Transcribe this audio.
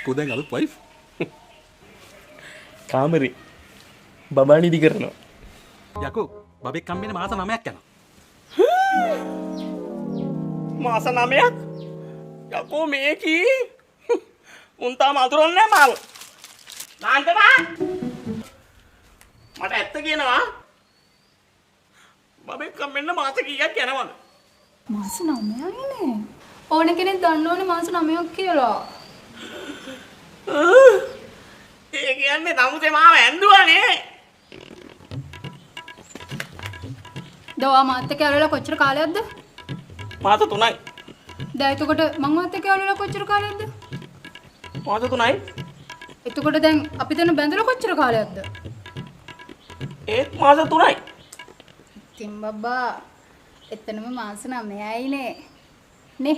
කොහෙන්ද අලුත් වයිෆ්? කාමරේ බබානිදි කරනවා. යකෝ බබෙක් කම්බිනේ මාස 9ක් යනවා. මාස 9ක්? යකෝ මේකි. උන් තාම අඳුරන්නේ නැහැ මාව. නාන්දනා මට ඇත්ත කියනවා. බබෙක් කම්බෙන්න මාස කීයක් යනවද? මාස 9යිනේ. ඕන කෙනෙක් දන්නවනේ මාස 9ක් කියලා. ඒ කියන්නේ තමුසේ මාව ඇඳුවානේ. දවා මාත් එක්ක ඇවිල්ලා කොච්චර කාලයක්ද? මාස 3යි. දැන් එතකොට මං මාත් එක්ක ඇවිල්ලා කොච්චර කාලයක්ද? මාස 3යි. එතකොට දැන් අපි දෙන්න බැඳලා කොච්චර කාලයක්ද? ඒත් මාස 3යි. ඉතින් බබා එතනම මාස 9යිනේ. නේ